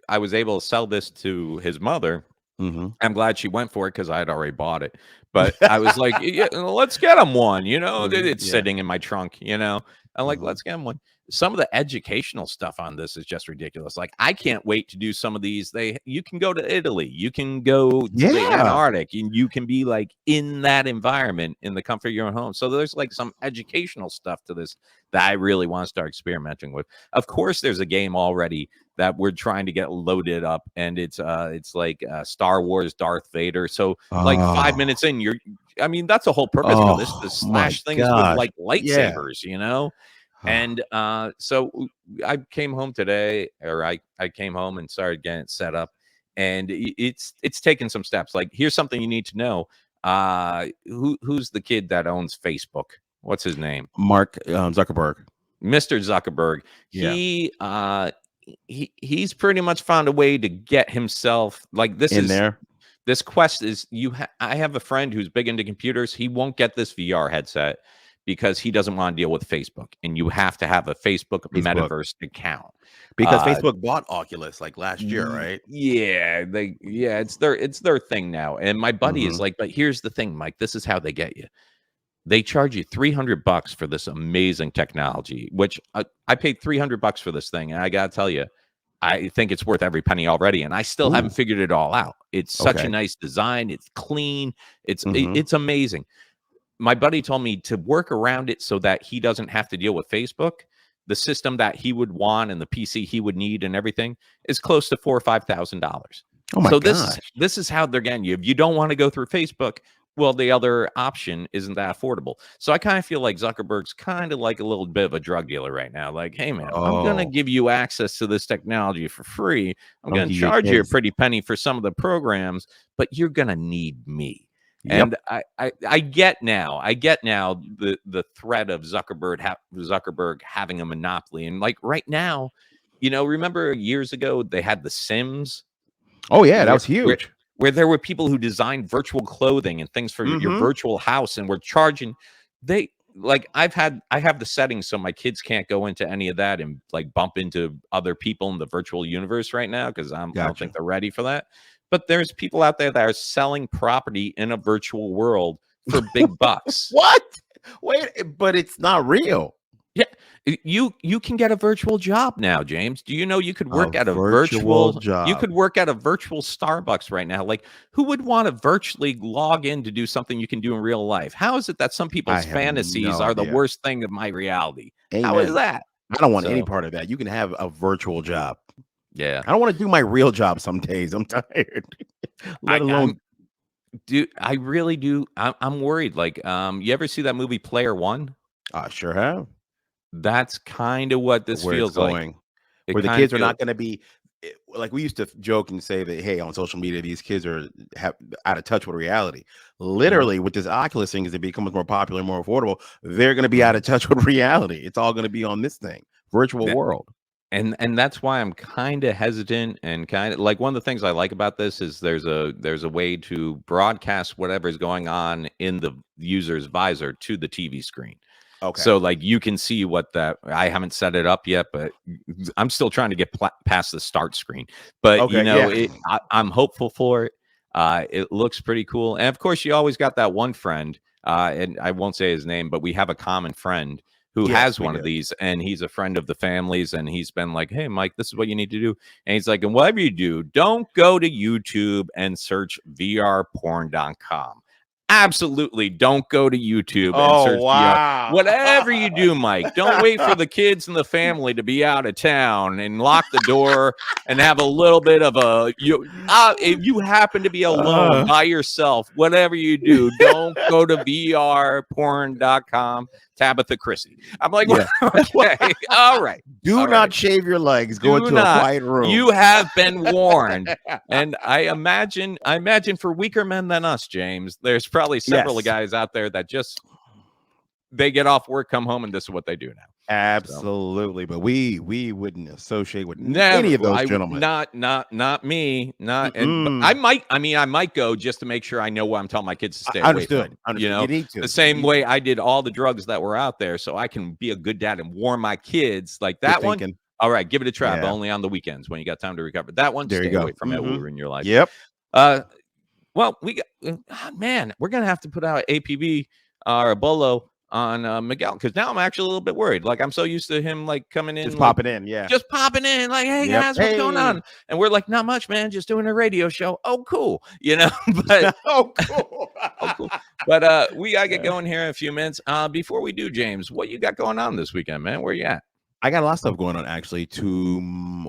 S1: I was able to sell this to his mother.
S2: Mhm.
S1: I'm glad she went for it because I had already bought it. But I was like, yeah, let's get him one.
S2: Mhm,
S1: It's
S2: yeah,
S1: sitting in my trunk. I'm like,
S2: mhm.
S1: let's get him one. Some of the educational stuff on this is just ridiculous. Like, I can't wait to do some of these. You can go to Italy, you can go to the
S2: Yeah.
S1: Antarctic, and you can be like in that environment in the comfort of your own home. So there's like some educational stuff to this that I really want to start experimenting with. Of course, there's a game already that we're trying to get loaded up, and it's like Star Wars Darth Vader. So like 5 minutes
S2: Oh,
S1: in, I mean, that's the whole purpose for this, to
S2: Oh my
S1: slash things with
S2: gosh.
S1: like
S2: Yeah.
S1: lightsabers, And so I came home today, or I came home and started getting it set up, and it's taken some steps. Like, here's something you need to know. Who's the kid that owns Facebook? What's his name?
S2: Mark Zuckerberg.
S1: Mr. Zuckerberg.
S2: Yeah.
S1: He's pretty much found a way to get himself, like,
S2: In there.
S1: this quest is I have a friend who's big into computers. He won't get this VR headset because he doesn't want to deal with Facebook, and you have to have a Facebook
S2: Facebook.
S1: metaverse account.
S2: Because
S1: Uh
S2: Facebook bought Oculus like last year, right?
S1: yeah, it's their thing now. And my buddy is
S2: Mhm.
S1: like, but here's the thing, Mike, this is how they get you. They charge you $300 for this amazing technology, which I paid $300 for this thing, and I gotta tell you, I think it's worth every penny already, and I still haven't
S2: Ooh,
S1: figured it all out. It's such a
S2: okay.
S1: nice design. It's clean.
S2: Mhm.
S1: It's amazing. My buddy told me to work around it so that he doesn't have to deal with Facebook. The system that he would want and the PC he would need and everything is close to $4,000 or $5,000.
S2: Oh my
S1: So
S2: gosh.
S1: this is how they're getting you. If you don't want to go through Facebook, well, the other option isn't that affordable. So I kind of feel like Zuckerberg's kind of like a little bit of a drug dealer right now. Like, hey man, I'm gonna
S2: Oh.
S1: give you access to this technology for free. I'm
S2: Don't
S1: gonna
S2: give your
S1: charge you a
S2: kids.
S1: pretty penny for some of the programs, but you're gonna need me.
S2: Yep.
S1: And I get now. I get now the threat of Zuckerberg having a monopoly. And like right now, remember years ago they had The Sims,
S2: Oh yeah, that
S1: where
S2: was
S1: where
S2: huge.
S1: where there were people who designed virtual clothing and things for your
S2: Mhm.
S1: virtual house, and were charging. They like I have the settings so my kids can't go into any of that and like bump into other people in the virtual universe right now, because I don't think
S2: Gotcha.
S1: they're ready for that. But there's people out there that are selling property in a virtual world for big bucks.
S2: What? Wait, but it's not real.
S1: Yeah, you can get a virtual job now, James. Do you know you could
S2: A
S1: work at a
S2: virtual
S1: virtual
S2: job.
S1: Starbucks right now? Like, who would want to virtually log in to do something you can do in real life? How is it that some
S2: I
S1: people's
S2: have
S1: fantasies
S2: no
S1: are the
S2: idea.
S1: worst thing of my reality? How is
S2: Amen.
S1: that?
S2: I don't want any
S1: So,
S2: part of that. You can have a virtual job.
S1: yeah.
S2: I don't want to do my real job some days. I'm tired. Let
S1: I'm
S2: alone
S1: I really do. I'm worried. Like, you ever see that movie Player One?
S2: I sure have.
S1: That's kind of what this
S2: Where it's
S1: feels like.
S2: going.
S1: It
S2: Where the
S1: kind of
S2: kids are
S1: feels
S2: not gonna be like we used to joke and say that, hey, on social media, these kids are out of touch with reality.
S1: Mhm,
S2: Literally, with this Oculus thing, as it becomes more popular, more affordable, they're gonna be out
S1: mhm.
S2: of touch with reality. It's all gonna be on this thing, virtual world.
S1: And that's why I'm kind of hesitant, and kind of like, one of the things I like about this is there's a way to broadcast whatever's going on in the user's visor to the TV screen.
S2: Okay.
S1: So like you can see what that I haven't set it up yet, but I'm still trying to get past the start screen. But
S2: Okay. Yeah.
S1: I'm hopeful for it. It looks pretty cool, and of course, you always got that one friend, and I won't say his name, but we have a common friend who
S2: Yes,
S1: has
S2: we
S1: one of
S2: do.
S1: these, and he's a friend of the family's, and he's been like, hey Mike, this is what you need to do. And he's like, and whatever you do, don't go to YouTube and search vrporn.com. Absolutely don't go to YouTube and
S2: Oh
S1: search VR.
S2: wow.
S1: Whatever you do, Mike, don't wait for the kids and the family to be out of town and lock the door and have a little bit of if you happen to be alone
S2: Uh,
S1: by yourself, whatever you do, don't go to vrporn.com. Tabitha Chrissy. I'm like,
S2: yeah.
S1: okay, all right.
S2: Do
S1: All right.
S2: not shave your legs. Go
S1: Do
S2: into a
S1: not.
S2: quiet room.
S1: You have been warned. And I imagine for weaker men than us, James, there's probably several
S2: Yes.
S1: guys out there that just they get off work, come home, and this is what they do now. So
S2: Absolutely, but we wouldn't associate with
S1: never,
S2: any of those
S1: I
S2: gentlemen.
S1: not me, not and but
S2: Mm-mm.
S1: I might go just to make sure I know what I'm telling my kids to stay
S2: I
S1: away
S2: understood.
S1: from.
S2: Understood. You need
S1: The
S2: to. You
S1: same
S2: need to.
S1: way I did all the drugs that were out there, so I can be a good dad and warn my kids. Like
S2: Good
S1: that one,
S2: thinking.
S1: all right, give it a try, but
S2: Yeah.
S1: only on the weekends when you got time to recover. That one,
S2: There you
S1: stay
S2: go.
S1: away from it when
S2: Hmm.
S1: we're in your life.
S2: Yep.
S1: Uh, well, we got man, we're gonna have to put out APB or a bolo on Miguel, because now I'm actually a little bit worried. Like, I'm so used to him like coming
S2: Just
S1: in, like
S2: pop it in. Yeah.
S1: just popping in, like, hey
S2: Yep.
S1: guys, what's going
S2: Hey.
S1: on? And we're like, not much, man, just doing a radio show. Oh, cool, but
S2: Oh, cool.
S1: oh, cool. But we gotta get going here in a few minutes. Before we do, James, what you got going on this weekend, man? Where you at?
S2: I got a lot of stuff going on actually.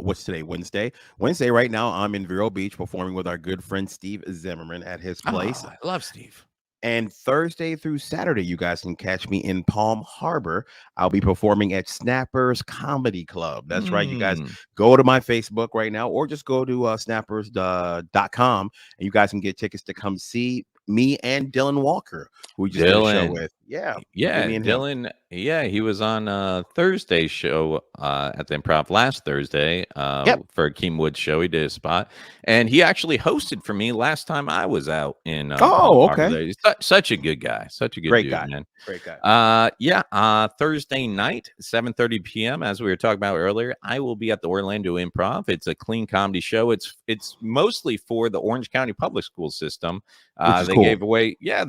S2: What's today? Wednesday. Wednesday. Right now, I'm in Vero Beach performing with our good friend Steve Zimmerman at his place.
S1: Oh, I love Steve.
S2: And Thursday through Saturday, you guys can catch me in Palm Harbor. I'll be performing at Snappers Comedy Club. That's right. You guys go to my Facebook right now, or just go to snappers.com, and you guys can get tickets to come see me and Dylan Walker, who we just did a show with. Yeah.
S1: Yeah,
S2: Me and him.
S1: Dylan. Yeah, he was on Thursday's show at the Improv last Thursday
S2: Yep.
S1: for a Keem Woods show. He did a spot, and he actually hosted for me last time I was out in Palm Harbor.
S2: Okay.
S1: There. He's such a good guy, such a good
S2: Great
S1: dude,
S2: guy.
S1: man.
S2: Great guy.
S1: Thursday night, 7:30 p.m. As we were talking about earlier, I will be at the Orlando Improv. It's a clean comedy show. It's mostly for the Orange County Public School system.
S2: Which is
S1: They
S2: cool.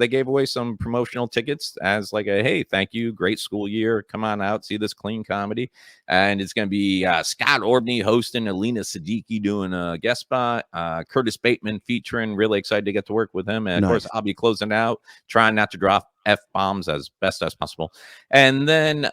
S1: gave away some promotional tickets as like a hey, thank you, great school year. Come on out, see this clean comedy. And it's going to be Scott Orbney hosting, Alina Siddiqui doing a guest spot, Curtis Bateman featuring. Really excited to get to work with him. And of course, I'll be closing out, trying not to drop F-bombs as best as possible. And then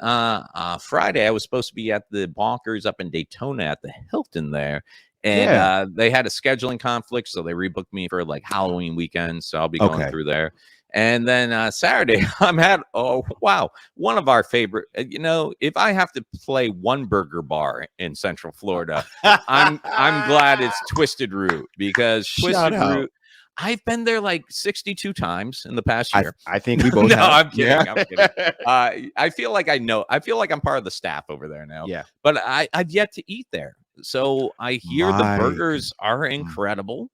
S1: Friday, I was supposed to be at the Bonkers up in Daytona at the Hilton there. And they had a scheduling conflict, so they rebooked me for like Halloween weekend. So I'll be going through there. And then Saturday, I'm at one of our favorite. If I have to play one burger bar in Central Florida, I'm glad it's Twisted Root, because Twisted Root. I've been there like 62 times in the past year.
S2: I think we both
S1: no,
S2: have.
S1: I'm kidding. Yeah. I'm kidding. I feel like I know. I feel like I'm part of the staff over there now.
S2: Yeah.
S1: But I've yet to eat there. So I hear the burgers are incredible.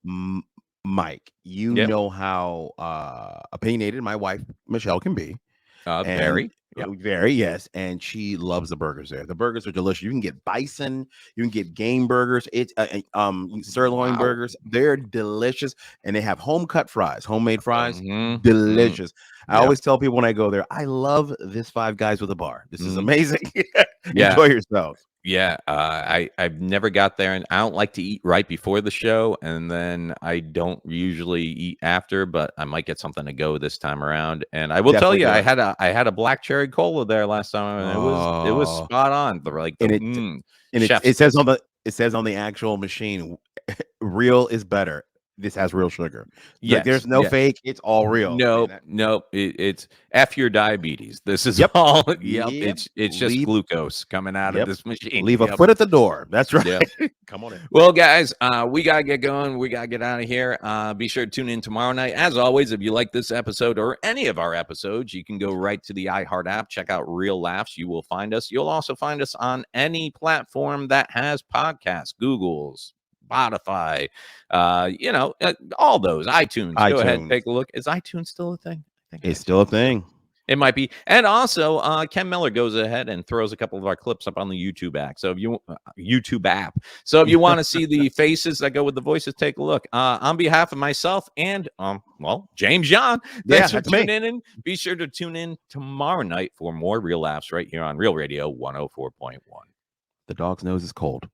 S2: Myke, you know how opinionated my wife Michelle can be.
S1: Very.
S2: Very, yes. And she loves the burgers there. The burgers are delicious. You can get bison, you can get game burgers, it's sirloin burgers. They're delicious, and they have home cut fries, homemade fries. Delicious. I always tell people when I go there, I love this Five Guys with a bar. This is amazing. Enjoy yourself.
S1: Yeah, I've never got there, and I don't like to eat right before the show, and then I don't usually eat after, but I might get something to go this time around. And I will tell you, I had a black cherry cola there last time, and it was spot on.
S2: It says on the actual machine, real is better. This has real sugar. Like, there's no fake. It's all real.
S1: Nope. It's F your diabetes. This is all. It's just glucose coming out of this machine.
S2: Leave a foot at the door. That's right. Come on in.
S1: Well, guys, we gotta get going. We gotta get out of here. Be sure to tune in tomorrow night. As always, if you like this episode or any of our episodes, you can go right to the iHeart app. Check out Real Laughs. You will find us. You'll also find us on any platform that has podcasts. Google's, Spotify, all those, iTunes. Go ahead, take a look. Is iTunes still a thing?
S2: I think it's still a thing.
S1: It might be. And also, Ken Miller goes ahead and throws a couple of our clips up on the YouTube app. So if you want to see the faces that go with the voices, take a look. On behalf of myself and James John, thanks for tuning in. And be sure to tune in tomorrow night for more Real Laughs right here on Real Radio 104.1.
S2: The dog's nose is cold.